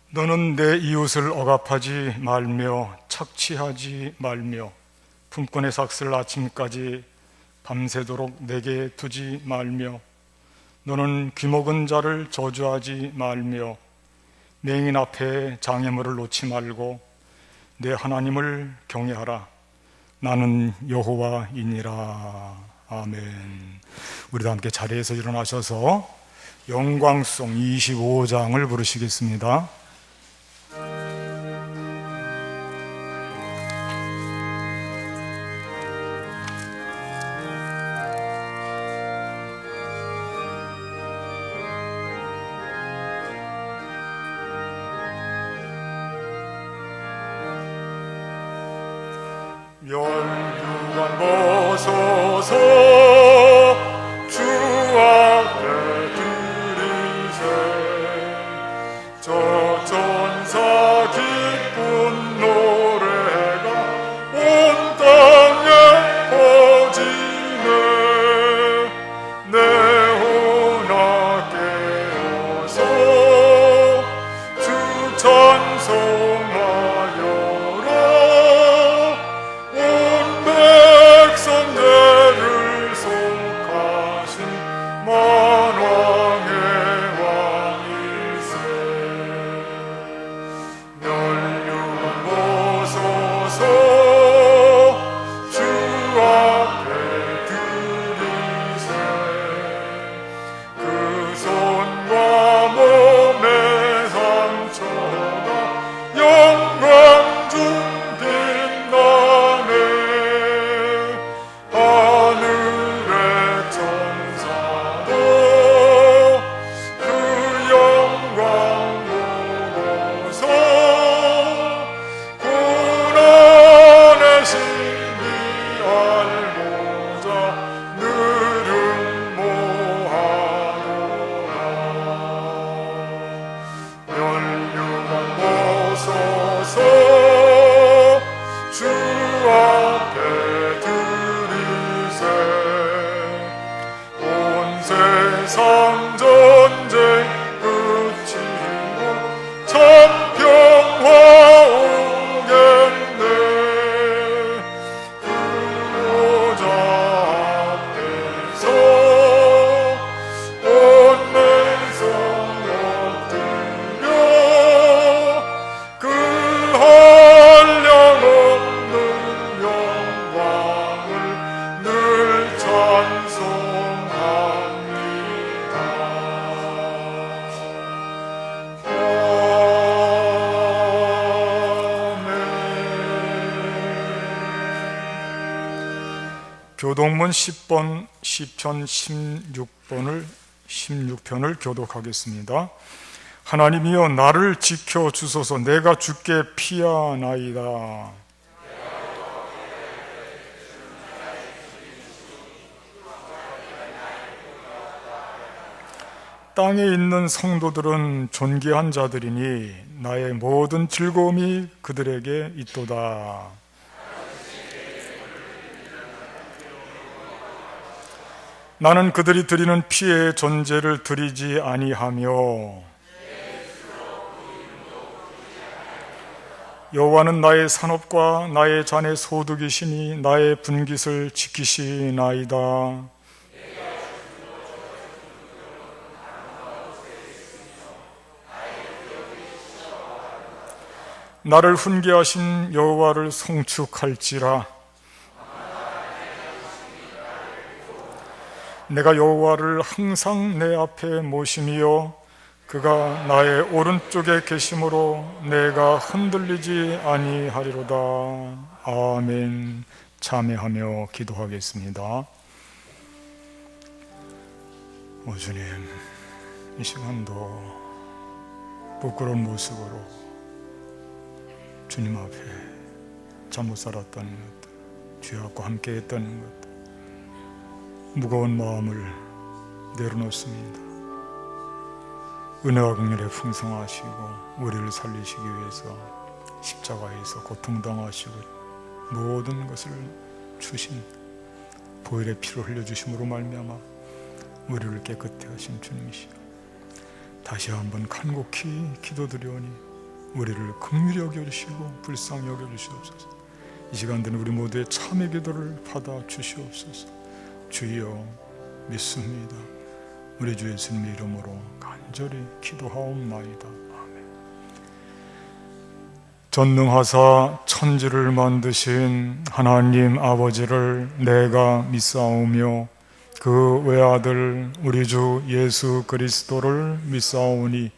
너는 내 이웃을 억압하지 말며 착취하지 말며 품꾼의 삭슬 아침까지 밤새도록 내게 두지 말며 너는 귀먹은 자를 저주하지 말며 맹인 앞에 장애물을 놓지 말고 내 하나님을 경외하라. 나는 여호와이니라. 아멘. 우리도 함께 자리에서 일어나셔서 영광송 25장을 부르시겠습니다. 멸류관 벗어서 주 앞에 드리세. 저 천사 기쁜 노래가 온 땅에 퍼지네. 내혼아 깨어서 주 찬송하여라. 백성들을 속하신 만왕의 왕일세. 멸류관 벗어서 주 앞에 드리세. 그 손과 몸의 상처가 영광 중 빛나네. 하늘의 천사도 그 영광 보고서 고난의 신비 알고자 늘은 모하노라. 멸류관 벗어서 주 앞에 드리세. 온 세상 전쟁 그치고 참 평화 오겠네. 그로자 앞에서 온 백성 엎드려 그 한량없는 영광을 늘 찬송합니다. 아멘. 교동문 10번 시편 16편을 교독하겠습니다. 하나님이여 나를 지켜 주소서. 내가 주께 피하나이다. 땅에 있는 성도들은 존귀한 자들이니 나의 모든 즐거움이 그들에게 있도다. 나는 그들이 드리는 피의 전제를 드리지 아니하며 여호와는 나의 산업과 나의 잔의 소득이시니 나의 분깃을 지키시나이다. 나를 훈계하신 여호와를 송축할지라. 내가 여호와를 항상 내 앞에 모심이요 그가 나의 오른쪽에 계심으로 내가 흔들리지 아니하리로다. 아멘. 참회하며 기도하겠습니다. 오 주님, 이 시간도 부끄러운 모습으로 주님 앞에 잘못 살았다는 것들, 죄악과 함께 했다는 것들, 무거운 마음을 내려놓습니다. 은혜와 긍휼에 풍성하시고 우리를 살리시기 위해서 십자가에서 고통당하시고 모든 것을 주신 보혈의 피를 흘려주심으로 말미암아 우리를 깨끗게 하신 주님이시여, 다시 한번 간곡히 기도드리오니 우리를 긍휼히 여겨주시고 불쌍히 여겨주시옵소서. 이 시간대는 우리 모두의 참의 기도를 받아 주시옵소서. 주여 믿습니다. 우리 주 예수님의 이름으로 간절히 기도하옵나이다. 아멘. 전능하사 천지를 만드신 하나님 아버지를 내가 믿사오며 그 외아들 우리 주 예수 그리스도를 믿사오니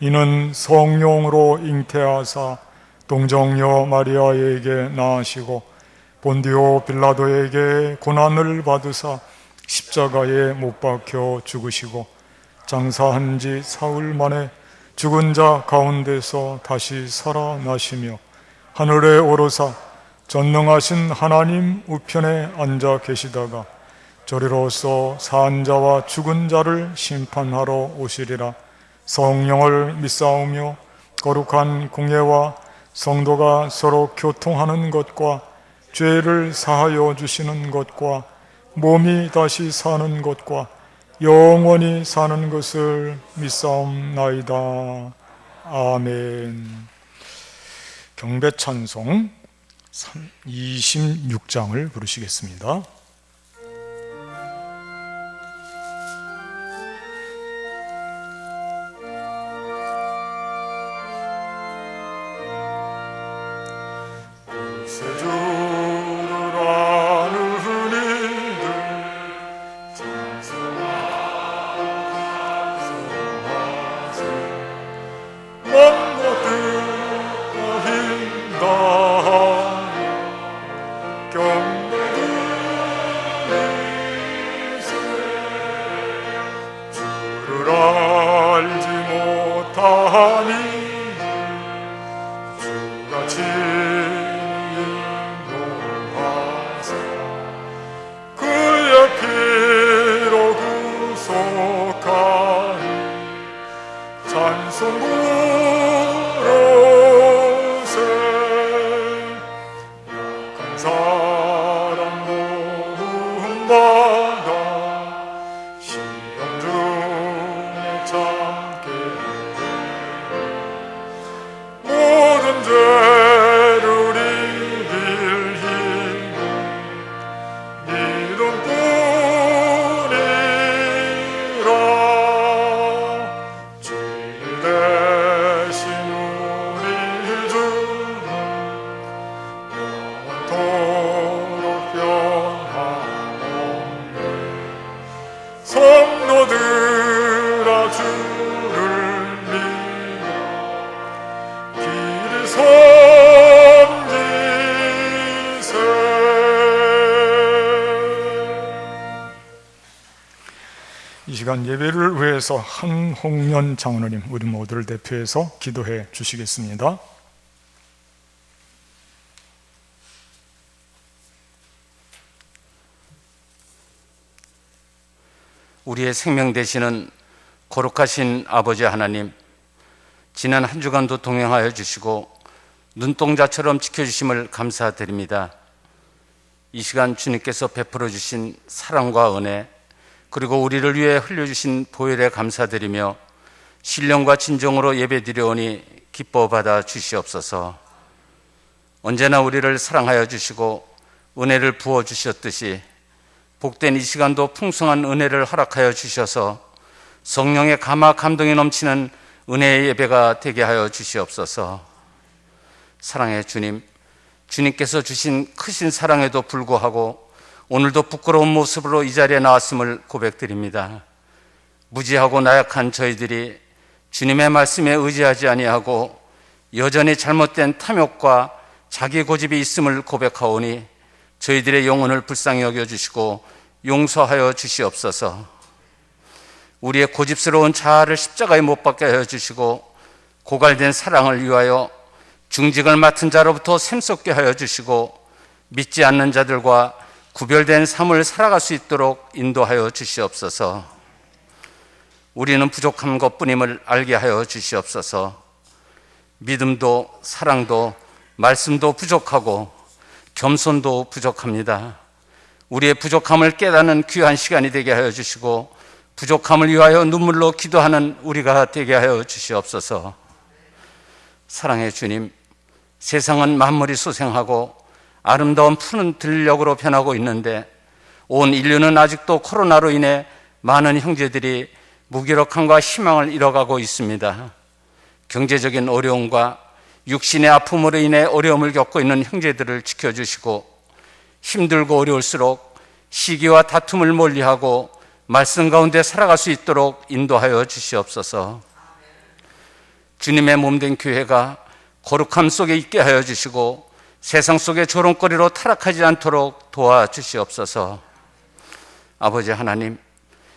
이는 성령으로 잉태하사 동정녀 마리아에게 낳으시고 본디오 빌라도에게 고난을 받으사 십자가에 못 박혀 죽으시고 장사한 지 사흘 만에 죽은 자 가운데서 다시 살아나시며 하늘에 오르사 전능하신 하나님 우편에 앉아 계시다가 저리로서 산 자와 죽은 자를 심판하러 오시리라. 성령을 믿사오며 거룩한 공예와 성도가 서로 교통하는 것과 죄를 사하여 주시는 것과 몸이 다시 사는 것과 영원히 사는 것을 믿사옵나이다. 아멘. 경배 찬송 26장을 부르시겠습니다. 이 시간 예배를 위해서 한홍련 장로님 우리 모두를 대표해서 기도해 주시겠습니다. 우리의 생명 되시는 거룩하신 아버지 하나님, 지난 한 주간도 동행하여 주시고 눈동자처럼 지켜주심을 감사드립니다. 이 시간 주님께서 베풀어 주신 사랑과 은혜, 그리고 우리를 위해 흘려주신 보혈에 감사드리며 신령과 진정으로 예배드려오니 기뻐 받아 주시옵소서. 언제나 우리를 사랑하여 주시고 은혜를 부어 주셨듯이 복된 이 시간도 풍성한 은혜를 허락하여 주셔서 성령의 감화 감동이 넘치는 은혜의 예배가 되게 하여 주시옵소서. 사랑의 주님, 주님께서 주신 크신 사랑에도 불구하고 오늘도 부끄러운 모습으로 이 자리에 나왔음을 고백드립니다. 무지하고 나약한 저희들이 주님의 말씀에 의지하지 아니하고 여전히 잘못된 탐욕과 자기 고집이 있음을 고백하오니 저희들의 영혼을 불쌍히 여겨주시고 용서하여 주시옵소서. 우리의 고집스러운 자아를 십자가에 못 박게 하여 주시고 고갈된 사랑을 위하여 중직을 맡은 자로부터 샘솟게 하여 주시고 믿지 않는 자들과 구별된 삶을 살아갈 수 있도록 인도하여 주시옵소서. 우리는 부족한 것뿐임을 알게 하여 주시옵소서. 믿음도 사랑도 말씀도 부족하고 겸손도 부족합니다. 우리의 부족함을 깨닫는 귀한 시간이 되게 하여 주시고 부족함을 위하여 눈물로 기도하는 우리가 되게 하여 주시옵소서. 사랑의 주님, 세상은 만물이 소생하고 아름다운 푸른 들녘으로 변하고 있는데 온 인류는 아직도 코로나로 인해 많은 형제들이 무기력함과 희망을 잃어가고 있습니다. 경제적인 어려움과 육신의 아픔으로 인해 어려움을 겪고 있는 형제들을 지켜주시고 힘들고 어려울수록 시기와 다툼을 멀리하고 말씀 가운데 살아갈 수 있도록 인도하여 주시옵소서. 주님의 몸된 교회가 거룩함 속에 있게 하여 주시고 세상 속의 조롱거리로 타락하지 않도록 도와주시옵소서. 아버지 하나님,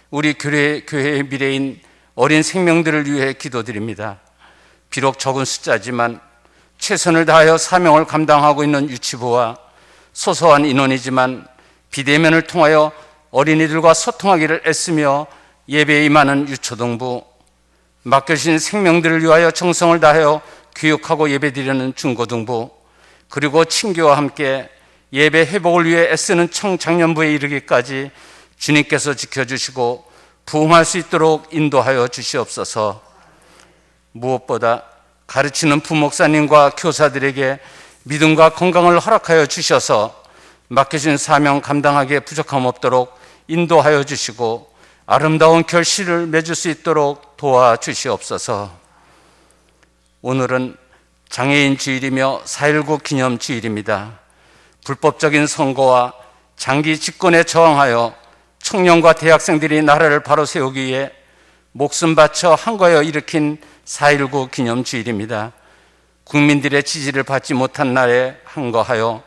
우리 교회의 미래인 어린 생명들을 위해 기도드립니다. 비록 적은 숫자지만 최선을 다하여 사명을 감당하고 있는 유치부와 소소한 인원이지만 비대면을 통하여 어린이들과 소통하기를 애쓰며 예배에 임하는 유초등부, 맡겨주신 생명들을 위하여 정성을 다하여 교육하고 예배드리는 중고등부, 그리고 친교와 함께 예배 회복을 위해 애쓰는 청장년부에 이르기까지 주님께서 지켜주시고 부흥할 수 있도록 인도하여 주시옵소서. 무엇보다 가르치는 부목사님과 교사들에게 믿음과 건강을 허락하여 주셔서 맡겨진 사명 감당하기에 부족함 없도록 인도하여 주시고 아름다운 결실을 맺을 수 있도록 도와주시옵소서. 오늘은 장애인 주일이며 4.19 기념 주일입니다. 불법적인 선거와 장기 집권에 저항하여 청년과 대학생들이 나라를 바로 세우기 위해 목숨 바쳐 한거하여 일으킨 4.19 기념 주일입니다. 국민들의 지지를 받지 못한 날에 한거하여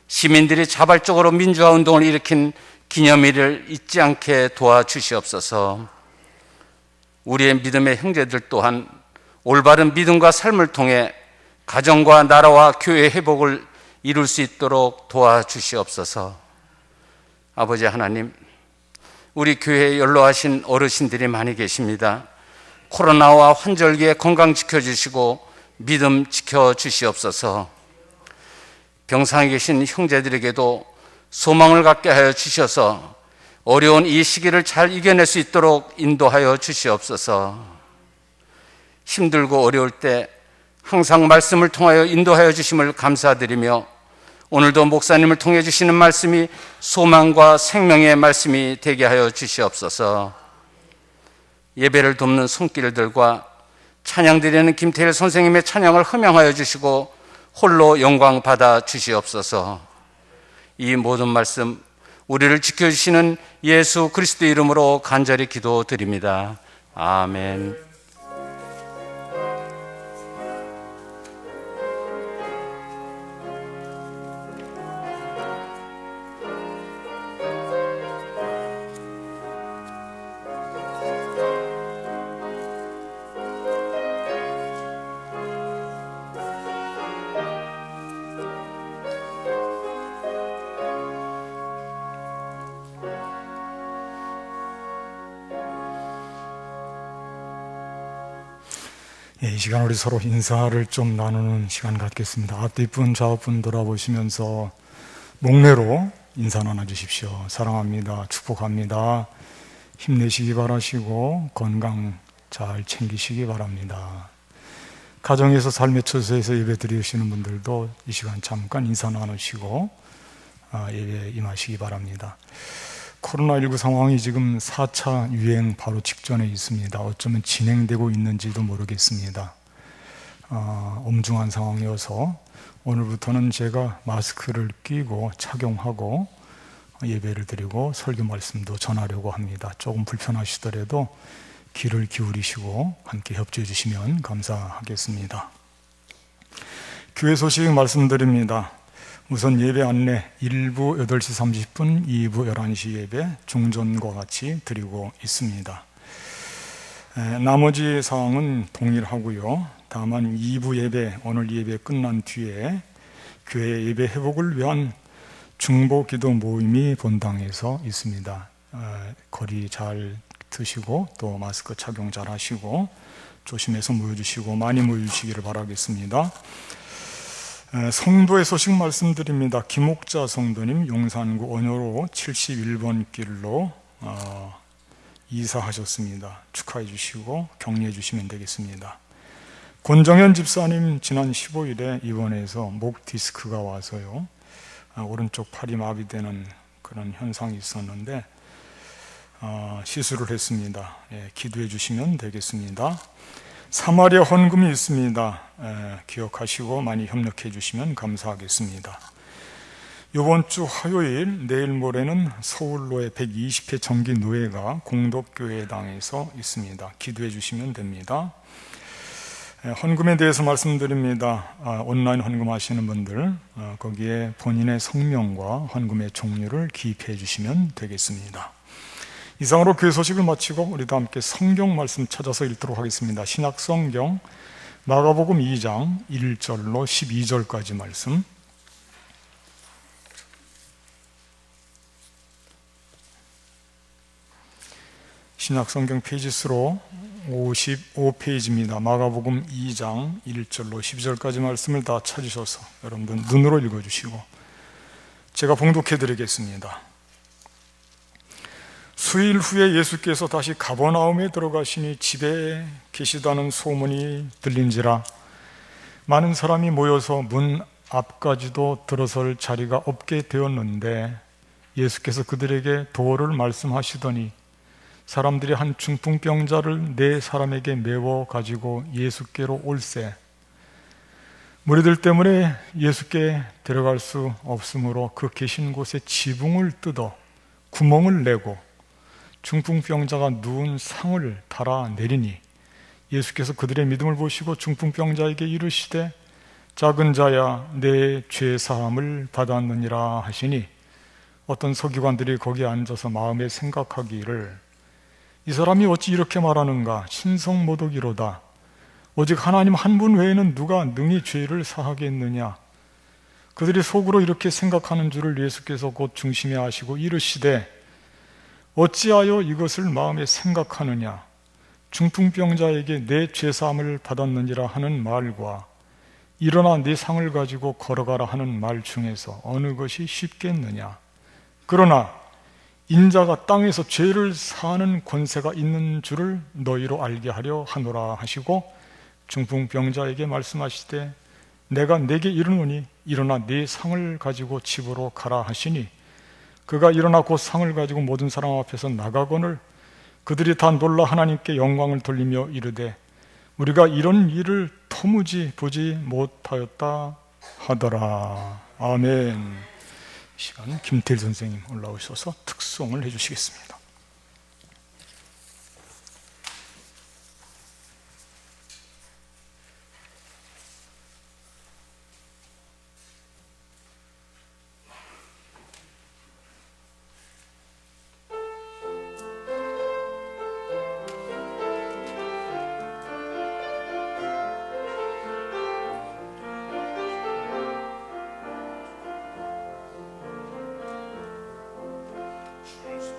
시민들이 자발적으로 민주화 운동을 일으킨 기념일을 잊지 않게 도와주시옵소서. 우리의 믿음의 형제들 또한 올바른 믿음과 삶을 통해 가정과 나라와 교회의 회복을 이룰 수 있도록 도와주시옵소서. 아버지 하나님, 우리 교회에 연로하신 어르신들이 많이 계십니다. 코로나와 환절기에 건강 지켜주시고 믿음 지켜주시옵소서. 병상에 계신 형제들에게도 소망을 갖게 하여 주셔서 어려운 이 시기를 잘 이겨낼 수 있도록 인도하여 주시옵소서. 힘들고 어려울 때 항상 말씀을 통하여 인도하여 주심을 감사드리며 오늘도 목사님을 통해 주시는 말씀이 소망과 생명의 말씀이 되게 하여 주시옵소서. 예배를 돕는 손길들과 찬양 드리는 김태일 선생님의 찬양을 흠양하여 주시고 홀로 영광 받아 주시옵소서. 이 모든 말씀 우리를 지켜주시는 예수 그리스도 이름으로 간절히 기도드립니다. 아멘. 이 시간 우리 서로 인사를 좀 나누는 시간 갖겠습니다. 앞뒤분 좌우분 돌아보시면서 목례로 인사 나눠주십시오. 사랑합니다. 축복합니다. 힘내시기 바라시고 건강 잘 챙기시기 바랍니다. 가정에서 삶의 처소에서 예배 드리시는 분들도 이 시간 잠깐 인사 나누시고 예배 임하시기 바랍니다. 코로나19 상황이 지금 4차 유행 바로 직전에 있습니다. 어쩌면 진행되고 있는지도 모르겠습니다. 엄중한 상황이어서 오늘부터는 제가 마스크를 끼고 착용하고 예배를 드리고 설교 말씀도 전하려고 합니다. 조금 불편하시더라도 귀를 기울이시고 함께 협조해 주시면 감사하겠습니다. 교회 소식 말씀드립니다. 우선 예배 안내 1부 8시 30분, 2부 11시 예배 중전과 같이 드리고 있습니다. 나머지 사항은 동일하고요. 다만 2부 예배, 오늘 예배 끝난 뒤에 교회 예배 회복을 위한 중보 기도 모임이 본당에서 있습니다. 거리 잘 드시고 또 마스크 착용 잘 하시고 조심해서 모여주시고 많이 모여주시기를 바라겠습니다. 성도의 소식 말씀드립니다. 김옥자 성도님 용산구 원효로 71번 길로 이사하셨습니다. 축하해 주시고 격려해 주시면 되겠습니다. 권정현 집사님 지난 15일에 입원해서 목 디스크가 와서요, 오른쪽 팔이 마비되는 그런 현상이 있었는데 시술을 했습니다. 기도해 주시면 되겠습니다. 사마리아 헌금이 있습니다. 기억하시고 많이 협력해 주시면 감사하겠습니다. 이번 주 화요일, 내일 모레는 서울로의 120회 정기노회가 공덕교회당에서 있습니다. 기도해 주시면 됩니다. 헌금에 대해서 말씀드립니다. 온라인 헌금하시는 분들 거기에 본인의 성명과 헌금의 종류를 기입해 주시면 되겠습니다. 이상으로 교회 소식을 마치고 우리도 함께 성경 말씀 찾아서 읽도록 하겠습니다. 신약성경 마가복음 2장 1절로 12절까지 말씀, 신약성경 페이지수로 55페이지입니다. 마가복음 2장 1절로 12절까지 말씀을 다 찾으셔서 여러분들 눈으로 읽어주시고 제가 봉독해 드리겠습니다. 수일 후에 예수께서 다시 가버나움에 들어가시니 집에 계시다는 소문이 들린지라 많은 사람이 모여서 문 앞까지도 들어설 자리가 없게 되었는데 예수께서 그들에게 도를 말씀하시더니 사람들이 한 중풍병자를 네 사람에게 메워 가지고 예수께로 올세 무리들 때문에 예수께 들어갈 수 없으므로 그 계신 곳에 지붕을 뜯어 구멍을 내고 중풍병자가 누운 상을 달아 내리니 예수께서 그들의 믿음을 보시고 중풍병자에게 이르시되 작은 자야 내 죄 사함을 받았느니라 하시니 어떤 서기관들이 거기 앉아서 마음에 생각하기를 이 사람이 어찌 이렇게 말하는가? 신성모독이로다. 오직 하나님 한 분 외에는 누가 능히 죄를 사하겠느냐? 그들이 속으로 이렇게 생각하는 줄을 예수께서 곧 중심에 아시고 이르시되 어찌하여 이것을 마음에 생각하느냐? 중풍병자에게 내 죄사함을 받았느니라 하는 말과 일어나 네 상을 가지고 걸어가라 하는 말 중에서 어느 것이 쉽겠느냐? 그러나 인자가 땅에서 죄를 사하는 권세가 있는 줄을 너희로 알게 하려 하노라 하시고 중풍병자에게 말씀하시되 내가 네게 이르노니 일어나 네 상을 가지고 집으로 가라 하시니 그가 일어나 곧 상을 가지고 모든 사람 앞에서 나가거늘 그들이 다 놀라 하나님께 영광을 돌리며 이르되 우리가 이런 일을 도무지 보지 못하였다 하더라. 아멘. 이 시간은 김태일 선생님 올라오셔서 특송을 해주시겠습니다. Just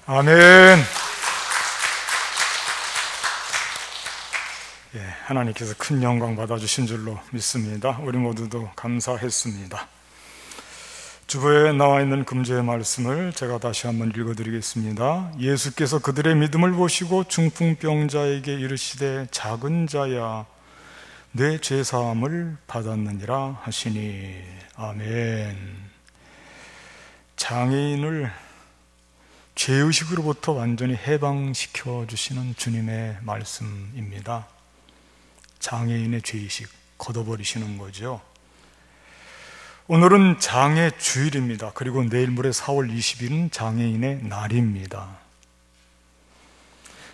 아멘. 하나님께서 큰 영광 받아주신 줄로 믿습니다. 우리 모두도 감사했습니다. 주보에 나와 있는 금주의 말씀을 제가 다시 한번 읽어드리겠습니다. 예수께서 그들의 믿음을 보시고 중풍병자에게 이르시되 작은 자야 내 죄사함을 받았느니라 하시니. 아멘. 장애인을 죄의식으로부터 완전히 해방시켜 주시는 주님의 말씀입니다. 장애인의 죄의식 걷어버리시는 거죠. 오늘은 장애 주일입니다. 그리고 내일 모레 4월 20일은 장애인의 날입니다.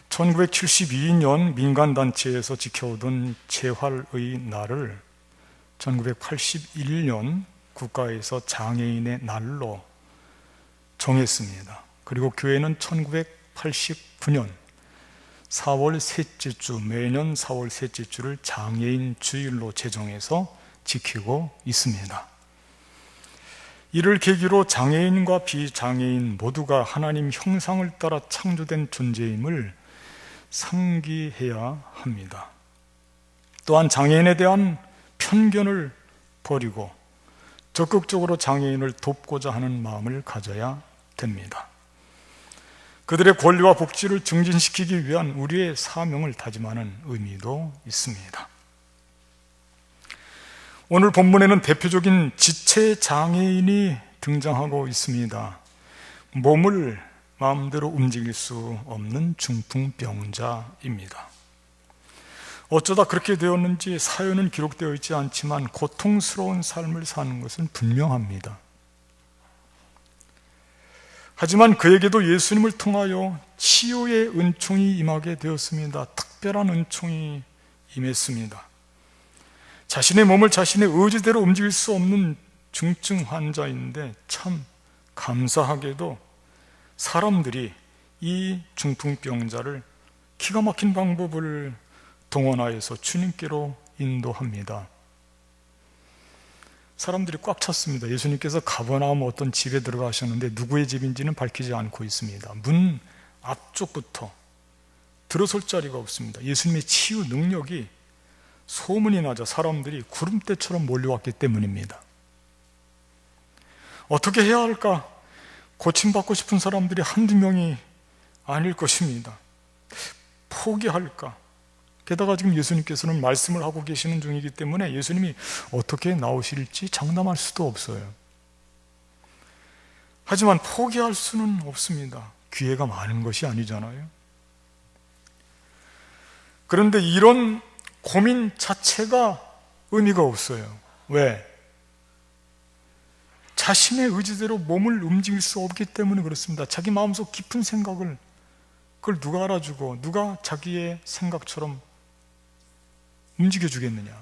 1972년 민간단체에서 지켜오던 재활의 날을 1981년 국가에서 장애인의 날로 정했습니다. 그리고 교회는 1989년 4월 셋째 주, 매년 4월 셋째 주를 장애인 주일로 제정해서 지키고 있습니다. 이를 계기로 장애인과 비장애인 모두가 하나님 형상을 따라 창조된 존재임을 상기해야 합니다. 또한 장애인에 대한 편견을 버리고 적극적으로 장애인을 돕고자 하는 마음을 가져야 됩니다. 그들의 권리와 복지를 증진시키기 위한 우리의 사명을 다짐하는 의미도 있습니다. 오늘 본문에는 대표적인 지체 장애인이 등장하고 있습니다. 몸을 마음대로 움직일 수 없는 중풍병자입니다. 어쩌다 그렇게 되었는지 사연은 기록되어 있지 않지만 고통스러운 삶을 사는 것은 분명합니다. 하지만 그에게도 예수님을 통하여 치유의 은총이 임하게 되었습니다. 특별한 은총이 임했습니다. 자신의 몸을 자신의 의지대로 움직일 수 없는 중증 환자인데 참 감사하게도 사람들이 이 중풍병자를 기가 막힌 방법을 동원하여서 주님께로 인도합니다. 사람들이 꽉 찼습니다. 예수님께서 가버나움 어떤 집에 들어가셨는데 누구의 집인지는 밝히지 않고 있습니다. 문 앞쪽부터 들어설 자리가 없습니다. 예수님의 치유 능력이 소문이 나자 사람들이 구름대처럼 몰려왔기 때문입니다. 어떻게 해야 할까? 고침받고 싶은 사람들이 한두 명이 아닐 것입니다. 포기할까? 게다가 지금 예수님께서는 말씀을 하고 계시는 중이기 때문에 예수님이 어떻게 나오실지 장담할 수도 없어요. 하지만 포기할 수는 없습니다. 기회가 많은 것이 아니잖아요. 그런데 이런 고민 자체가 의미가 없어요. 왜? 자신의 의지대로 몸을 움직일 수 없기 때문에 그렇습니다. 자기 마음속 깊은 생각을 그걸 누가 알아주고 누가 자기의 생각처럼 움직여주겠느냐.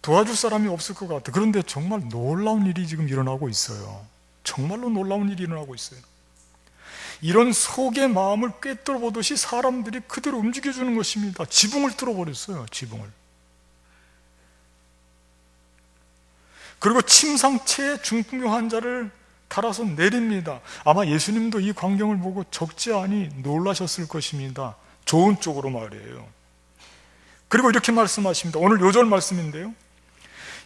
도와줄 사람이 없을 것 같아. 그런데 정말 놀라운 일이 지금 일어나고 있어요. 정말로 놀라운 일이 일어나고 있어요. 이런 속의 마음을 꿰뚫어 보듯이 사람들이 그대로 움직여주는 것입니다. 지붕을 뚫어버렸어요. 지붕을. 그리고 침상체에 중풍병 환자를 달아서 내립니다. 아마 예수님도 이 광경을 보고 적지 않이 놀라셨을 것입니다. 좋은 쪽으로 말이에요. 그리고 이렇게 말씀하십니다. 오늘 요절 말씀인데요.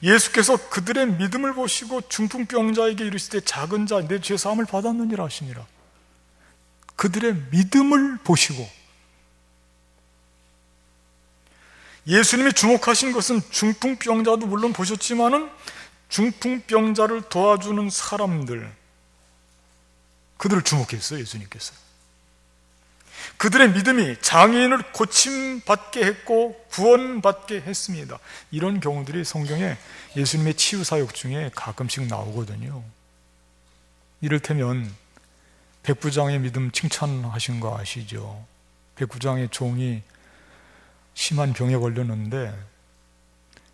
예수께서 그들의 믿음을 보시고 중풍병자에게 이르시되 작은 자 내 죄 사함을 받았느니라 하시니라. 그들의 믿음을 보시고, 예수님이 주목하신 것은 중풍병자도 물론 보셨지만은 중풍병자를 도와주는 사람들, 그들을 주목했어요. 예수님께서 그들의 믿음이 장애인을 고침받게 했고 구원받게 했습니다. 이런 경우들이 성경에 예수님의 치유사역 중에 가끔씩 나오거든요. 이를테면 백부장의 믿음 칭찬하신 거 아시죠? 백부장의 종이 심한 병에 걸렸는데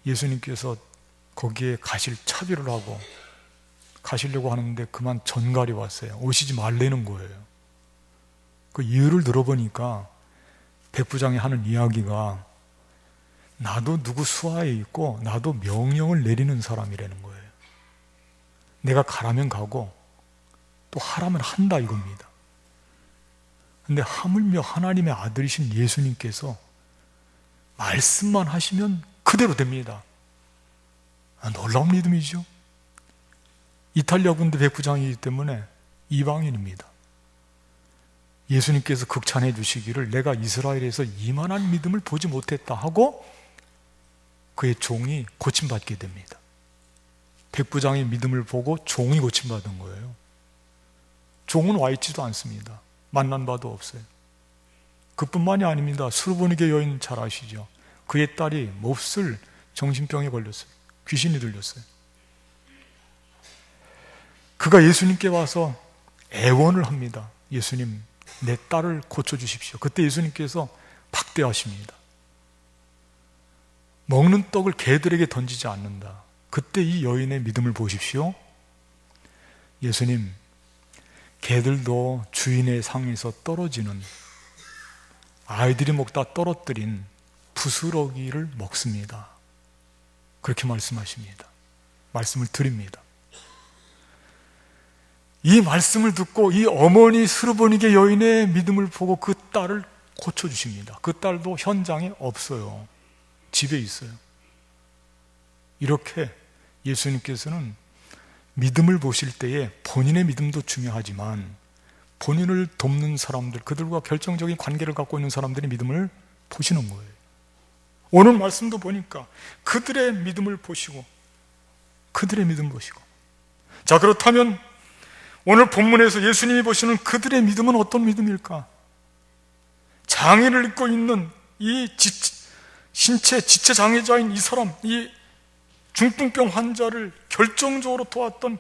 예수님께서 거기에 가실 차비를 하고 가시려고 하는데 그만 전갈이 왔어요. 오시지 말라는 거예요. 그 이유를 들어보니까 백부장이 하는 이야기가 나도 누구 수하에 있고 나도 명령을 내리는 사람이라는 거예요. 내가 가라면 가고 또 하라면 한다 이겁니다. 근데 하물며 하나님의 아들이신 예수님께서 말씀만 하시면 그대로 됩니다. 놀라운 믿음이죠. 이탈리아 군대 백부장이기 때문에 이방인입니다. 예수님께서 극찬해 주시기를 내가 이스라엘에서 이만한 믿음을 보지 못했다 하고 그의 종이 고침받게 됩니다. 백부장의 믿음을 보고 종이 고침받은 거예요. 종은 와 있지도 않습니다. 만난 바도 없어요. 그뿐만이 아닙니다. 수르보니게 여인 잘 아시죠? 그의 딸이 몹쓸 정신병에 걸렸어요. 귀신이 들렸어요. 그가 예수님께 와서 애원을 합니다. 예수님, 내 딸을 고쳐주십시오. 그때 예수님께서 박대하십니다. 먹는 떡을 개들에게 던지지 않는다. 그때 이 여인의 믿음을 보십시오. 예수님, 개들도 주인의 상에서 떨어지는 아이들이 먹다 떨어뜨린 부스러기를 먹습니다. 그렇게 말씀하십니다. 말씀을 드립니다. 이 말씀을 듣고 이 어머니 스르보니게 여인의 믿음을 보고 그 딸을 고쳐주십니다. 그 딸도 현장에 없어요. 집에 있어요. 이렇게 예수님께서는 믿음을 보실 때에 본인의 믿음도 중요하지만 본인을 돕는 사람들, 그들과 결정적인 관계를 갖고 있는 사람들의 믿음을 보시는 거예요. 오늘 말씀도 보니까 그들의 믿음을 보시고 그들의 믿음 보시고, 자, 그렇다면 오늘 본문에서 예수님이 보시는 그들의 믿음은 어떤 믿음일까? 장애를 입고 있는 이 신체 지체 장애자인 이 사람, 이 중풍병 환자를 결정적으로 도왔던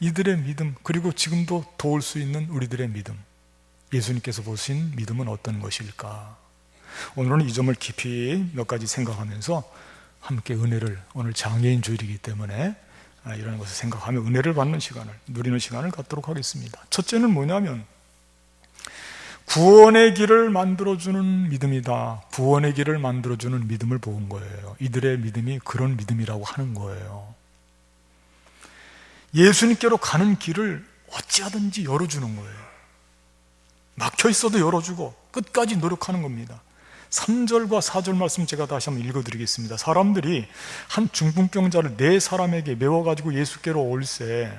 이들의 믿음, 그리고 지금도 도울 수 있는 우리들의 믿음, 예수님께서 보신 믿음은 어떤 것일까? 오늘은 이 점을 깊이 몇 가지 생각하면서 함께 은혜를, 오늘 장애인 주일이기 때문에 이런 것을 생각하며 은혜를 받는 시간을, 누리는 시간을 갖도록 하겠습니다. 첫째는 뭐냐면 구원의 길을 만들어주는 믿음이다. 구원의 길을 만들어주는 믿음을 본 거예요. 이들의 믿음이 그런 믿음이라고 하는 거예요. 예수님께로 가는 길을 어찌하든지 열어주는 거예요. 막혀 있어도 열어주고 끝까지 노력하는 겁니다. 3절과 4절 말씀 제가 다시 한번 읽어드리겠습니다. 사람들이 한 중풍병자를 네 사람에게 메워가지고 예수께로 올세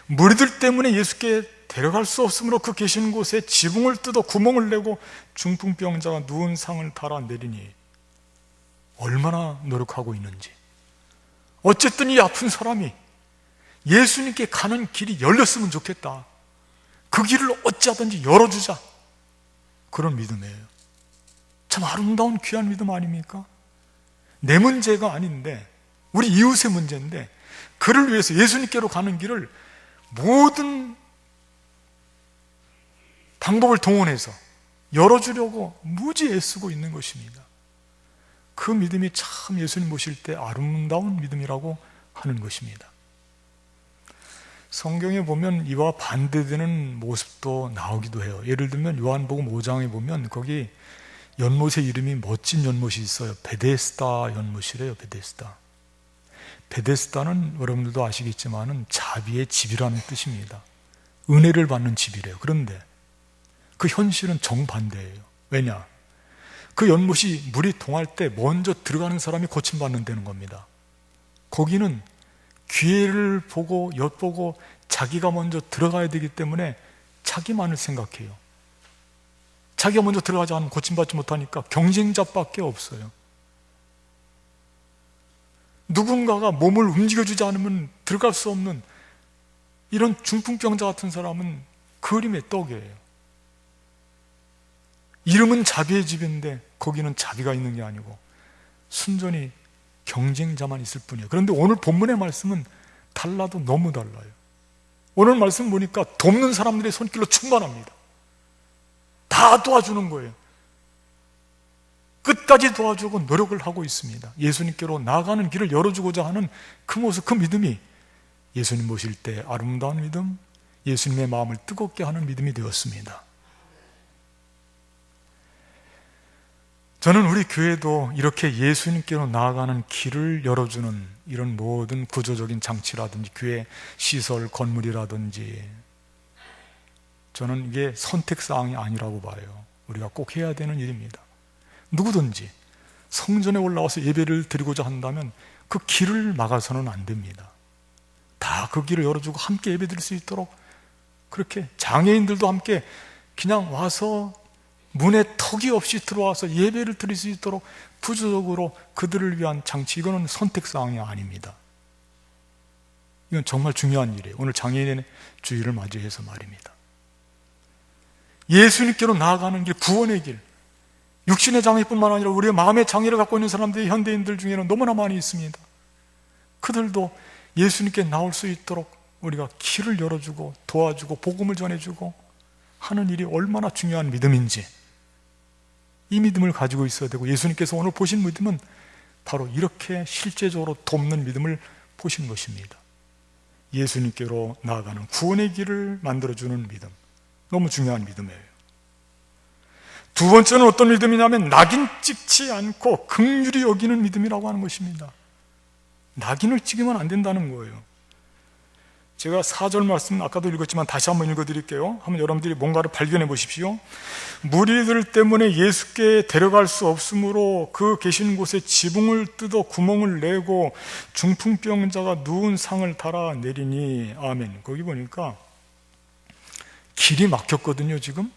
무리들 때문에 예수께 데려갈 수 없으므로 그 계시는 곳에 지붕을 뜯어 구멍을 내고 중풍병자가 누운 상을 달아 내리니, 얼마나 노력하고 있는지. 어쨌든 이 아픈 사람이 예수님께 가는 길이 열렸으면 좋겠다. 그 길을 어찌하든지 열어주자. 그런 믿음이에요. 참 아름다운 귀한 믿음 아닙니까? 내 문제가 아닌데 우리 이웃의 문제인데 그를 위해서 예수님께로 가는 길을 모든 방법을 동원해서 열어주려고 무지 애쓰고 있는 것입니다. 그 믿음이 참 예수님 보실 때 아름다운 믿음이라고 하는 것입니다. 성경에 보면 이와 반대되는 모습도 나오기도 해요. 예를 들면 요한복음 5장에 보면 거기 연못의 이름이 멋진 연못이 있어요. 베데스다 연못이래요. 베데스다. 베데스다는 여러분들도 아시겠지만 자비의 집이라는 뜻입니다. 은혜를 받는 집이래요. 그런데 그 현실은 정반대예요. 왜냐? 그 연못이 물이 동할 때 먼저 들어가는 사람이 고침받는 데는 겁니다. 거기는 기회를 보고 엿보고 자기가 먼저 들어가야 되기 때문에 자기만을 생각해요. 자기가 먼저 들어가지 않으면 고침받지 못하니까 경쟁자밖에 없어요. 누군가가 몸을 움직여주지 않으면 들어갈 수 없는 이런 중풍병자 같은 사람은 그림의 떡이에요. 이름은 자비의 집인데 거기는 자비가 있는 게 아니고 순전히 경쟁자만 있을 뿐이에요. 그런데 오늘 본문의 말씀은 달라도 너무 달라요. 오늘 말씀 보니까 돕는 사람들의 손길로 충만합니다. 다 도와주는 거예요. 끝까지 도와주고 노력을 하고 있습니다. 예수님께로 나아가는 길을 열어주고자 하는 그 모습, 그 믿음이 예수님 모실 때 아름다운 믿음, 예수님의 마음을 뜨겁게 하는 믿음이 되었습니다. 저는 우리 교회도 이렇게 예수님께로 나아가는 길을 열어주는 이런 모든 구조적인 장치라든지 교회 시설, 건물이라든지 저는 이게 선택사항이 아니라고 봐요. 우리가 꼭 해야 되는 일입니다. 누구든지 성전에 올라와서 예배를 드리고자 한다면 그 길을 막아서는 안 됩니다. 다 그 길을 열어주고 함께 예배 드릴 수 있도록 그렇게 장애인들도 함께 그냥 와서 문에 턱이 없이 들어와서 예배를 드릴 수 있도록 구조적으로 그들을 위한 장치, 이거는 선택사항이 아닙니다. 이건 정말 중요한 일이에요. 오늘 장애인의 주일을 맞이해서 말입니다. 예수님께로 나아가는 길, 구원의 길, 육신의 장애뿐만 아니라 우리의 마음의 장애를 갖고 있는 사람들이 현대인들 중에는 너무나 많이 있습니다. 그들도 예수님께 나올 수 있도록 우리가 길을 열어주고 도와주고 복음을 전해주고 하는 일이 얼마나 중요한 믿음인지 이 믿음을 가지고 있어야 되고, 예수님께서 오늘 보신 믿음은 바로 이렇게 실제적으로 돕는 믿음을 보신 것입니다. 예수님께로 나아가는 구원의 길을 만들어주는 믿음, 너무 중요한 믿음이에요. 두 번째는 어떤 믿음이냐면 낙인 찍지 않고 긍휼히 여기는 믿음이라고 하는 것입니다. 낙인을 찍으면 안 된다는 거예요. 제가 4절 말씀 아까도 읽었지만 다시 한번 읽어드릴게요. 한번 여러분들이 뭔가를 발견해 보십시오. 무리들 때문에 예수께 데려갈 수 없으므로 그 계신 곳에 지붕을 뜯어 구멍을 내고 중풍병자가 누운 상을 달아 내리니. 아멘. 거기 보니까 길이 막혔거든요 지금.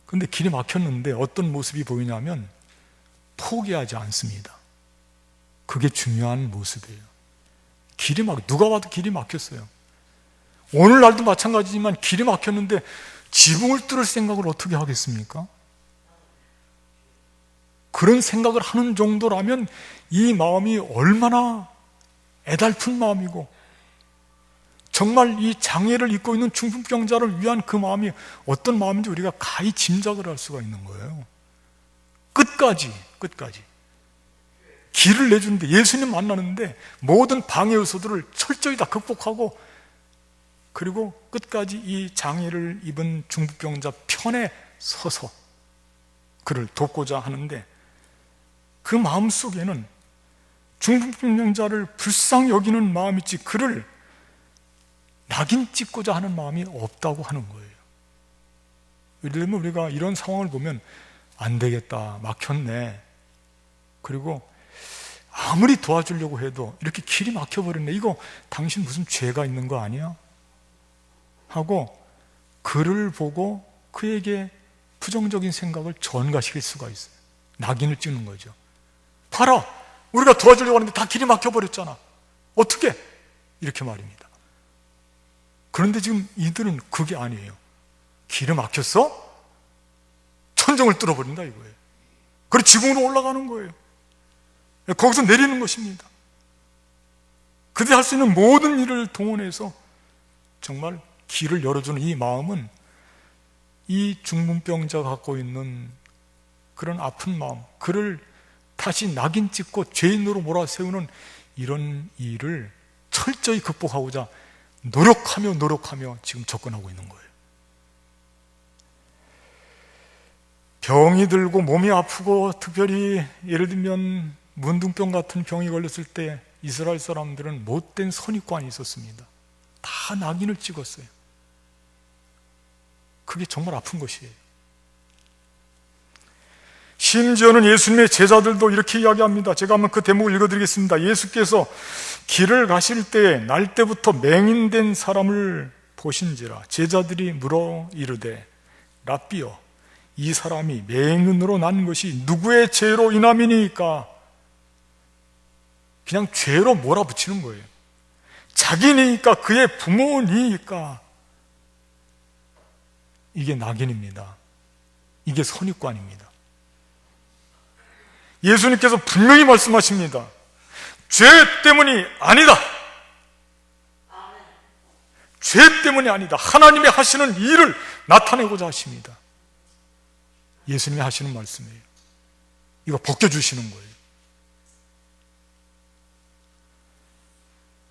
근데 길이 막혔는데 어떤 모습이 보이냐면 포기하지 않습니다. 그게 중요한 모습이에요. 누가 봐도 길이 막혔어요. 오늘날도 마찬가지지만 길이 막혔는데 지붕을 뚫을 생각을 어떻게 하겠습니까? 그런 생각을 하는 정도라면 이 마음이 얼마나 애달픈 마음이고 정말 이 장애를 입고 있는 중풍병자를 위한 그 마음이 어떤 마음인지 우리가 가히 짐작을 할 수가 있는 거예요. 끝까지 길을 내주는데, 예수님 만나는데 모든 방해 요소들을 철저히 다 극복하고 그리고 끝까지 이 장애를 입은 중풍병자 편에 서서 그를 돕고자 하는데, 그 마음 속에는 중풍병자를 불쌍히 여기는 마음이 있지 그를 낙인 찍고자 하는 마음이 없다고 하는 거예요. 예를 들면 우리가 이런 상황을 보면 안 되겠다, 막혔네, 그리고 아무리 도와주려고 해도 이렇게 길이 막혀버렸네, 이거 당신 무슨 죄가 있는 거 아니야? 하고 그를 보고 그에게 부정적인 생각을 전가시킬 수가 있어요. 낙인을 찍는 거죠. 봐라, 우리가 도와주려고 하는데 다 길이 막혀버렸잖아, 어떻게? 이렇게 말입니다. 그런데 지금 이들은 그게 아니에요. 길이 막혔어? 천정을 뚫어버린다 이거예요. 그리고 지붕으로 올라가는 거예요. 거기서 내리는 것입니다. 그들이 할 수 있는 모든 일을 동원해서 정말 길을 열어주는 이 마음은 이 중풍병자가 갖고 있는 그런 아픈 마음, 그를 다시 낙인 찍고 죄인으로 몰아세우는 이런 일을 철저히 극복하고자 노력하며 지금 접근하고 있는 거예요. 병이 들고 몸이 아프고, 특별히 예를 들면 문둥병 같은 병이 걸렸을 때 이스라엘 사람들은 못된 선입관이 있었습니다. 다 낙인을 찍었어요. 그게 정말 아픈 것이에요. 심지어는 예수님의 제자들도 이렇게 이야기합니다. 제가 한번 그 대목을 읽어드리겠습니다. 예수께서 길을 가실 때에 날 때부터 맹인된 사람을 보신지라 제자들이 물어 이르되 랍비여 이 사람이 맹인으로 난 것이 누구의 죄로 인함이니까? 그냥 죄로 몰아붙이는 거예요. 자기니까, 그의 부모니까. 이게 낙인입니다. 이게 선입관입니다. 예수님께서 분명히 말씀하십니다. 죄 때문이 아니다. 죄 때문이 아니다. 하나님의 하시는 일을 나타내고자 하십니다. 예수님이 하시는 말씀이에요. 이거 벗겨주시는 거예요.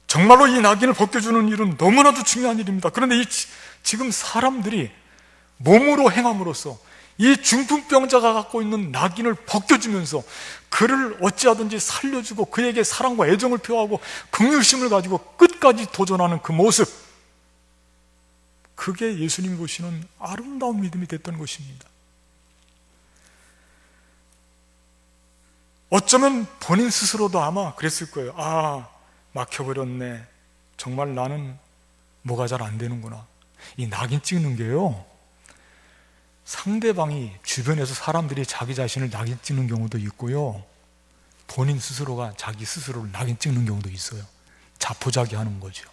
정말로 이 낙인을 벗겨주는 일은 너무나도 중요한 일입니다. 그런데 지금 사람들이 몸으로 행함으로써 이 중풍병자가 갖고 있는 낙인을 벗겨주면서 그를 어찌하든지 살려주고 그에게 사랑과 애정을 표하고 긍휼심을 가지고 끝까지 도전하는 그 모습, 그게 예수님이 보시는 아름다운 믿음이 됐던 것입니다. 어쩌면 본인 스스로도 아마 그랬을 거예요. 아, 막혀버렸네. 정말 나는 뭐가 잘 안 되는구나. 이 낙인 찍는 게요, 상대방이 주변에서 사람들이 자기 자신을 낙인 찍는 경우도 있고요, 본인 스스로가 자기 스스로를 낙인 찍는 경우도 있어요. 자포자기하는 거죠.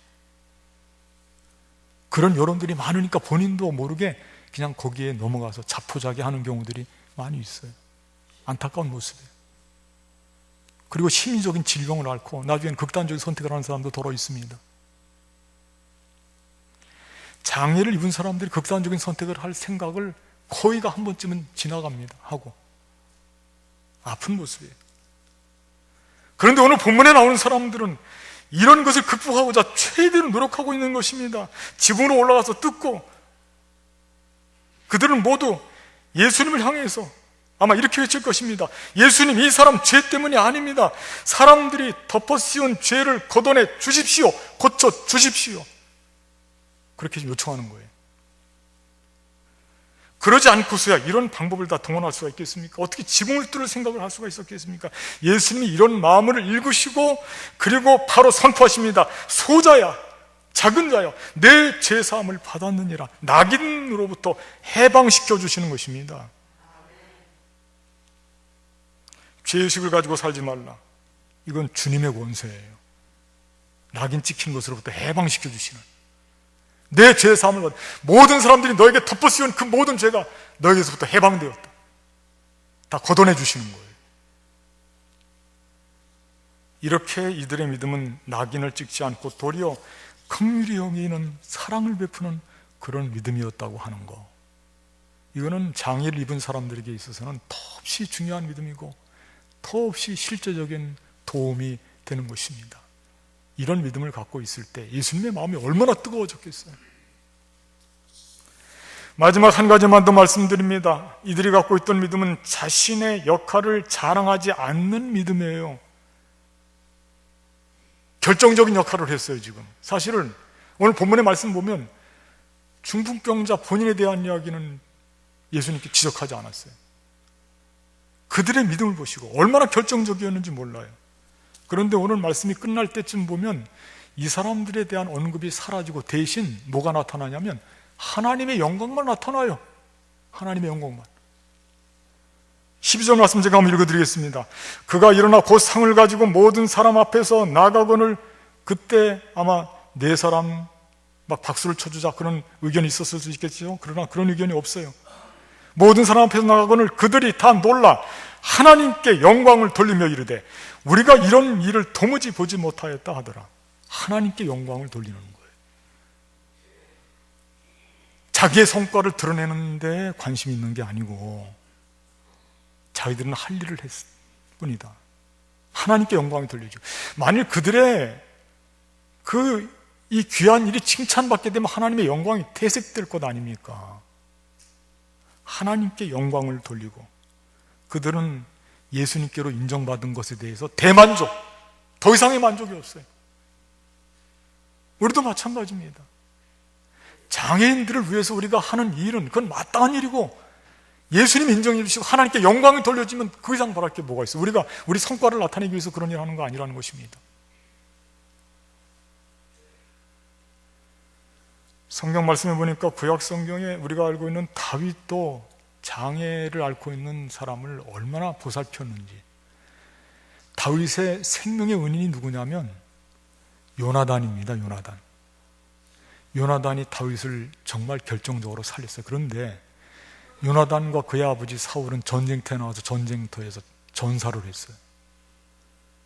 그런 여론들이 많으니까 본인도 모르게 그냥 거기에 넘어가서 자포자기하는 경우들이 많이 있어요. 안타까운 모습이에요. 그리고 심리적인 질병을 앓고 나중엔 극단적인 선택을 하는 사람도 더러 있습니다. 장애를 입은 사람들이 극단적인 선택을 할 생각을 거의가 한 번쯤은 지나갑니다. 하고 아픈 모습이에요. 그런데 오늘 본문에 나오는 사람들은 이런 것을 극복하고자 최대로 노력하고 있는 것입니다. 지붕으로 올라가서 뜯고, 그들은 모두 예수님을 향해서 아마 이렇게 외칠 것입니다. 예수님, 이 사람 죄 때문이 아닙니다. 사람들이 덮어 씌운 죄를 걷어내 주십시오. 고쳐 주십시오. 그렇게 요청하는 거예요. 그러지 않고서야 이런 방법을 다 동원할 수가 있겠습니까? 어떻게 지붕을 뚫을 생각을 할 수가 있었겠습니까? 예수님이 이런 마음을 읽으시고 그리고 바로 선포하십니다. 소자야, 작은 자야, 내 죄사함을 받았느니라. 낙인으로부터 해방시켜 주시는 것입니다. 죄의식을 가지고 살지 말라. 이건 주님의 권세예요. 낙인 찍힌 것으로부터 해방시켜 주시는, 내 죄사함을 받아, 모든 사람들이 너에게 덮어씌운 그 모든 죄가 너에게서부터 해방되었다. 다 걷어내 주시는 거예요. 이렇게 이들의 믿음은 낙인을 찍지 않고 도리어 긍휼히 여기는 사랑을 베푸는 그런 믿음이었다고 하는 거, 이거는 장애를 입은 사람들에게 있어서는 더없이 중요한 믿음이고 더없이 실제적인 도움이 되는 것입니다. 이런 믿음을 갖고 있을 때 예수님의 마음이 얼마나 뜨거워졌겠어요. 마지막 한 가지만 더 말씀드립니다. 이들이 갖고 있던 믿음은 자신의 역할을 자랑하지 않는 믿음이에요. 결정적인 역할을 했어요. 지금 사실은 오늘 본문의 말씀 보면 중풍병자 본인에 대한 이야기는 예수님께 지적하지 않았어요. 그들의 믿음을 보시고 얼마나 결정적이었는지 몰라요. 그런데 오늘 말씀이 끝날 때쯤 보면 이 사람들에 대한 언급이 사라지고 대신 뭐가 나타나냐면 하나님의 영광만 나타나요. 하나님의 영광만. 12절 말씀 제가 한번 읽어드리겠습니다. 그가 일어나 곧 상을 가지고 모든 사람 앞에서 나가거늘, 그때 아마 네 사람 막 박수를 쳐주자 그런 의견이 있었을 수 있겠죠. 그러나 그런 의견이 없어요. 모든 사람 앞에서 나가거늘 그들이 다 놀라 하나님께 영광을 돌리며 이르되 우리가 이런 일을 도무지 보지 못하였다 하더라. 하나님께 영광을 돌리는 거예요. 자기의 성과를 드러내는데 관심이 있는 게 아니고 자기들은 할 일을 했을 뿐이다. 하나님께 영광을 돌리죠. 만일 그들의 이 귀한 일이 칭찬받게 되면 하나님의 영광이 퇴색될 것 아닙니까? 하나님께 영광을 돌리고 그들은 예수님께로 인정받은 것에 대해서 대만족, 더 이상의 만족이 없어요. 우리도 마찬가지입니다. 장애인들을 위해서 우리가 하는 일은 그건 마땅한 일이고 예수님 인정해 주시고 하나님께 영광을 돌려주면 그 이상 바랄 게 뭐가 있어요? 우리가 우리 성과를 나타내기 위해서 그런 일을 하는 거 아니라는 것입니다. 성경 말씀에 보니까 구약 성경에 우리가 알고 있는 다윗도 장애를 앓고 있는 사람을 얼마나 보살폈는지. 다윗의 생명의 은인이 누구냐면 요나단입니다. 요나단이 다윗을 정말 결정적으로 살렸어요. 그런데 요나단과 그의 아버지 사울은 전쟁터에 나와서 전쟁터에서 전사를 했어요.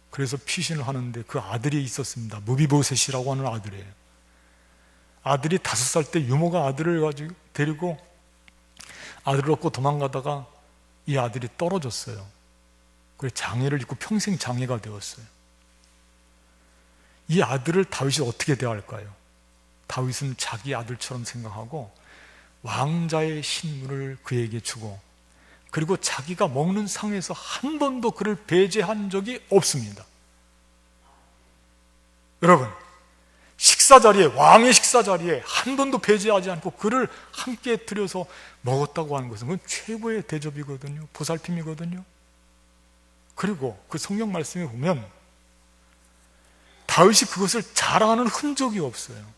그래서 피신을 하는데 그 아들이 있었습니다. 무비보셋이라고 하는 아들이에요. 아들이 5살 때 유모가 아들을 가지고 데리고 아들을 얻고 도망가다가 이 아들이 떨어졌어요. 그래서 장애를 입고 평생 장애가 되었어요. 이 아들을 다윗이 어떻게 대할까요? 다윗은 자기 아들처럼 생각하고 왕자의 신분을 그에게 주고, 그리고 자기가 먹는 상에서 한 번도 그를 배제한 적이 없습니다. 여러분, 왕의 식사 자리에 한 번도 배제하지 않고 그를 함께 들여서 먹었다고 하는 것은 그건 최고의 대접이거든요. 보살핌이거든요. 그리고 그 성경 말씀에 보면 다윗이 그것을 자랑하는 흔적이 없어요.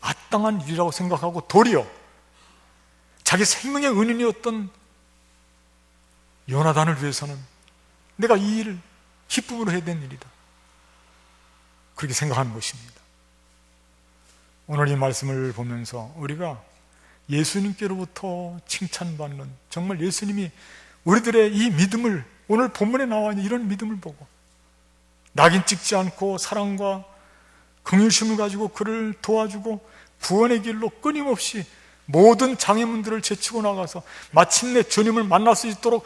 마땅한 일이라고 생각하고 도리어 자기 생명의 은인이었던 요나단을 위해서는 내가 이 일을 기쁨으로 해야 되는 일이다, 그렇게 생각하는 것입니다. 오늘 이 말씀을 보면서 우리가 예수님께로부터 칭찬받는, 정말 예수님이 우리들의 이 믿음을, 오늘 본문에 나와 있는 이런 믿음을 보고 낙인 찍지 않고 사랑과 긍휼심을 가지고 그를 도와주고 구원의 길로 끊임없이 모든 장애물들을 제치고 나가서 마침내 주님을 만날 수 있도록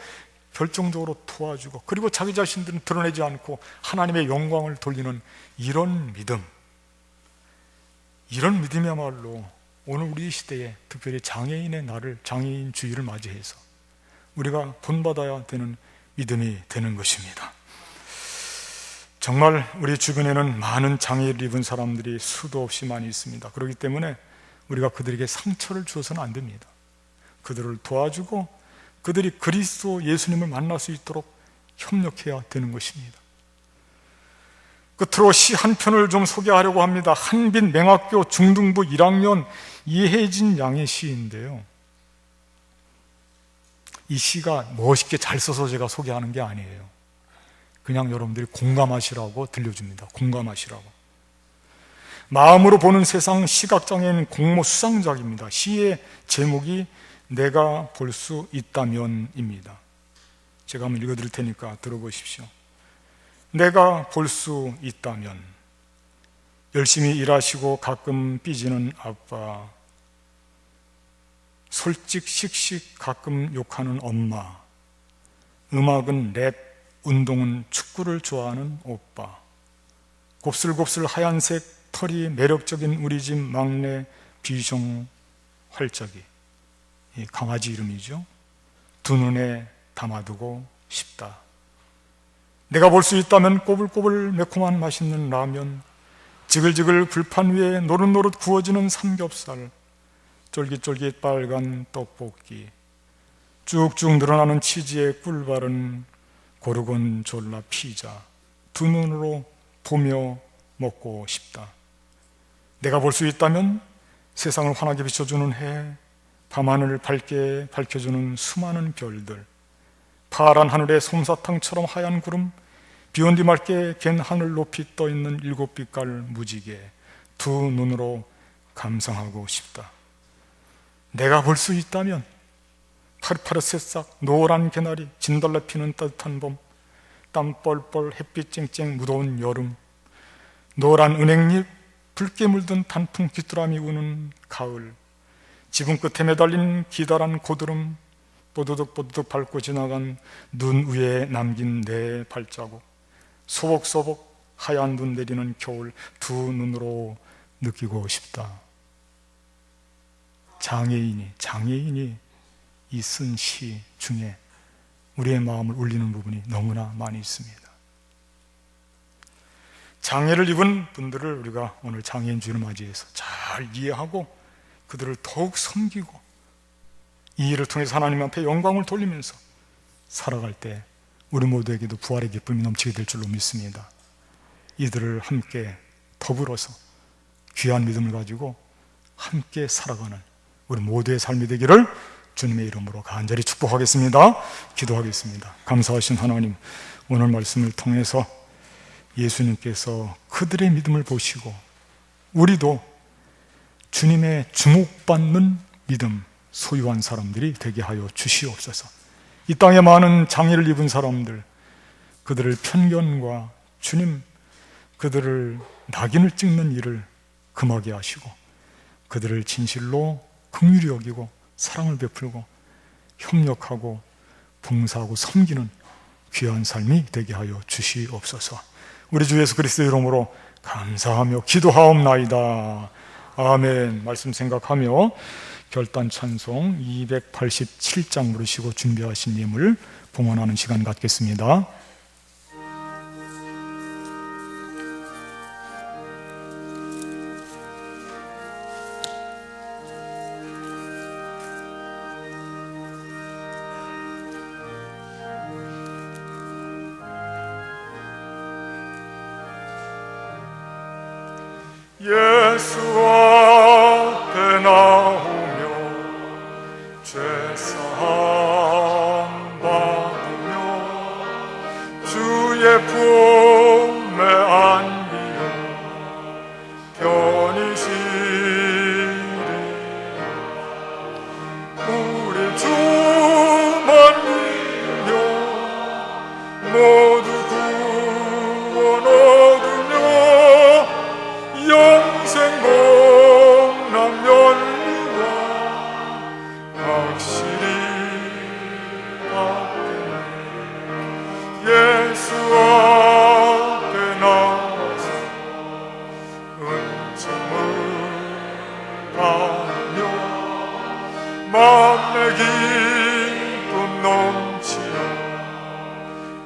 결정적으로 도와주고, 그리고 자기 자신들은 드러내지 않고 하나님의 영광을 돌리는 이런 믿음, 이런 믿음이야말로 오늘 우리 시대에 특별히 장애인의 날을, 장애인 주의를 맞이해서 우리가 본받아야 되는 믿음이 되는 것입니다. 정말 우리 주변에는 많은 장애를 입은 사람들이 수도 없이 많이 있습니다. 그렇기 때문에 우리가 그들에게 상처를 주어서는 안 됩니다. 그들을 도와주고 그들이 그리스도 예수님을 만날 수 있도록 협력해야 되는 것입니다. 끝으로 시 한 편을 좀 소개하려고 합니다. 한빛 맹학교 중등부 1학년 이혜진 양의 시인데요, 이 시가 멋있게 잘 써서 제가 소개하는 게 아니에요. 그냥 여러분들이 공감하시라고 들려줍니다. 공감하시라고. 마음으로 보는 세상 시각장애인 공모 수상작입니다. 시의 제목이 내가 볼 수 있다면입니다. 제가 한번 읽어드릴 테니까 들어보십시오. 내가 볼 수 있다면, 열심히 일하시고 가끔 삐지는 아빠, 솔직 씩씩 가끔 욕하는 엄마, 음악은 랩, 운동은 축구를 좋아하는 오빠, 곱슬곱슬 하얀색 털이 매력적인 우리 집 막내 비숑 활짝이, 이 강아지 이름이죠. 두 눈에 담아두고 싶다. 내가 볼 수 있다면 꼬불꼬불 매콤한 맛있는 라면, 지글지글 불판 위에 노릇노릇 구워지는 삼겹살, 쫄깃쫄깃 빨간 떡볶이, 쭉쭉 늘어나는 치즈에 꿀 바른 고르곤졸라 피자, 두 눈으로 보며 먹고 싶다. 내가 볼 수 있다면 세상을 환하게 비춰주는 해, 밤하늘을 밝게 밝혀주는 수많은 별들, 파란 하늘에 솜사탕처럼 하얀 구름, 비온 뒤 맑게 갠 하늘 높이 떠있는 7빛깔 무지개, 두 눈으로 감상하고 싶다. 내가 볼 수 있다면 파릇파릇 새싹, 노란 개나리, 진달래 피는 따뜻한 봄, 땀 뻘뻘 햇빛 쨍쨍 무더운 여름, 노란 은행잎, 붉게 물든 단풍 귀뚜라미 우는 가을, 지붕 끝에 매달린 기다란 고드름, 뽀드득뽀드득 밟고 지나간 눈 위에 남긴 내 발자국, 소복소복 하얀 눈 내리는 겨울, 두 눈으로 느끼고 싶다. 장애인이 이 쓴 시 중에 우리의 마음을 울리는 부분이 너무나 많이 있습니다. 장애를 입은 분들을 우리가 오늘 장애인 주일을 맞이해서 잘 이해하고 그들을 더욱 섬기고 이 일을 통해서 하나님 앞에 영광을 돌리면서 살아갈 때 우리 모두에게도 부활의 기쁨이 넘치게 될 줄로 믿습니다. 이들을 함께 더불어서 귀한 믿음을 가지고 함께 살아가는 우리 모두의 삶이 되기를 주님의 이름으로 간절히 축복하겠습니다. 기도하겠습니다. 감사하신 하나님, 오늘 말씀을 통해서 예수님께서 그들의 믿음을 보시고 우리도 주님의 주목받는 믿음 소유한 사람들이 되게 하여 주시옵소서. 이 땅에 많은 장애를 입은 사람들, 그들을 편견과 주님, 그들을 낙인을 찍는 일을 금하게 하시고 그들을 진실로 긍휼히 여기고 사랑을 베풀고 협력하고 봉사하고 섬기는 귀한 삶이 되게 하여 주시옵소서. 우리 주 예수 그리스도의 이름으로 감사하며 기도하옵나이다. 아멘. 말씀 생각하며 결단 찬송 287장 부르시고 준비하신 예물 봉헌하는 시간 갖겠습니다. 예수 앞에 나오며 죄사함 받으며 주의 품에 안기어 편히 쉬리. 우리 주만 믿며 모두 구원 얻으며 영생 복락 면류와 확실히 받겠네. 예수 앞에 나와서 은총을 받으며 마음의 기쁨 넘치어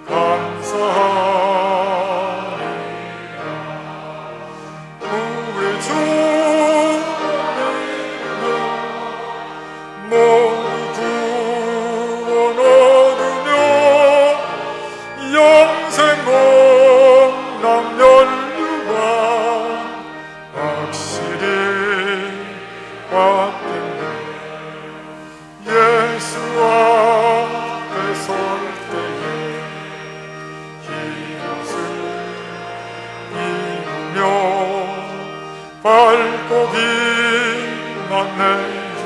감사하리. 우리 주 모두 구원 얻으며 영생 복락 면류관 확실히 받겠네. 예수 앞에 설 때에 이것을 입으며 발고기만 내주네.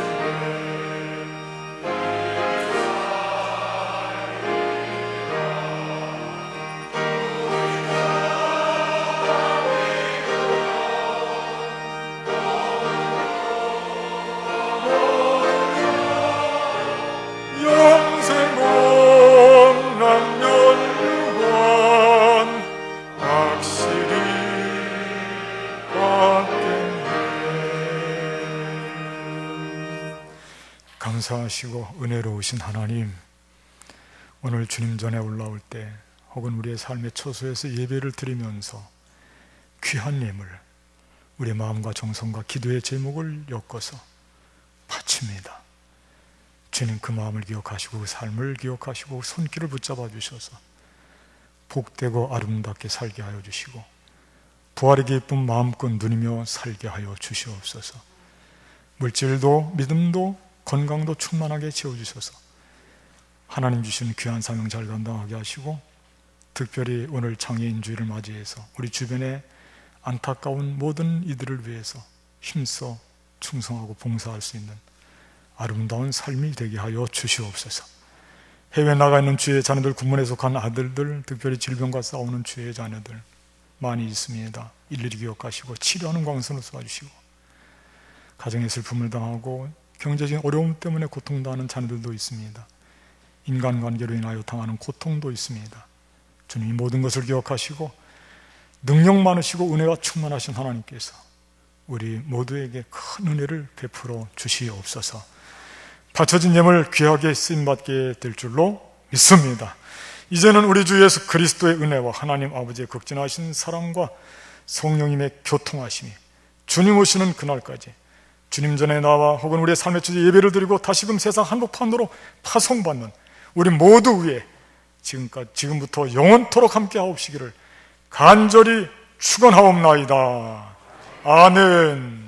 영생 복락 면류관 확실히 받겠네. 감사하시고 은혜로우신 하나님, 오늘 주님 전에 올라올 때 혹은 우리의 삶의 처소에서 예배를 드리면서 귀한 예물, 우리의 마음과 정성과 기도의 제목을 엮어서 바칩니다. 주님, 그 마음을 기억하시고 그 삶을 기억하시고 그 손길을 붙잡아 주셔서 복되고 아름답게 살게 하여 주시고 부활의 기쁨 마음껏 누리며 살게 하여 주시옵소서. 물질도 믿음도 건강도 충만하게 채워주셔서 하나님 주시는 귀한 사명 잘 감당하게 하시고, 특별히 오늘 장애인 주일을 맞이해서 우리 주변에 안타까운 모든 이들을 위해서 힘써 충성하고 봉사할 수 있는 아름다운 삶이 되게 하여 주시옵소서. 해외 나가 있는 주의 자녀들, 군문에 속한 아들들, 특별히 질병과 싸우는 주의 자녀들 많이 있습니다. 일일이 기억하시고 치료하는 광선을 쏘아주시고, 가정의 슬픔을 당하고 경제적인 어려움 때문에 고통당하는 자녀들도 있습니다. 인간관계로 인하여 당하는 고통도 있습니다. 주님이 모든 것을 기억하시고 능력 많으시고 은혜가 충만하신 하나님께서 우리 모두에게 큰 은혜를 베풀어 주시옵소서. 바쳐진 예물 귀하게 쓰임받게 될 줄로 믿습니다. 이제는 우리 주 예수 그리스도의 은혜와 하나님 아버지의 극진하신 사랑과 성령님의 교통하심이 주님 오시는 그날까지 주님 전에 나와 혹은 우리의 삶의 주제 예배를 드리고 다시금 세상 한복판으로 파송받는 우리 모두 위에 지금부터 영원토록 함께 하옵시기를 간절히 축원하옵나이다. 아멘.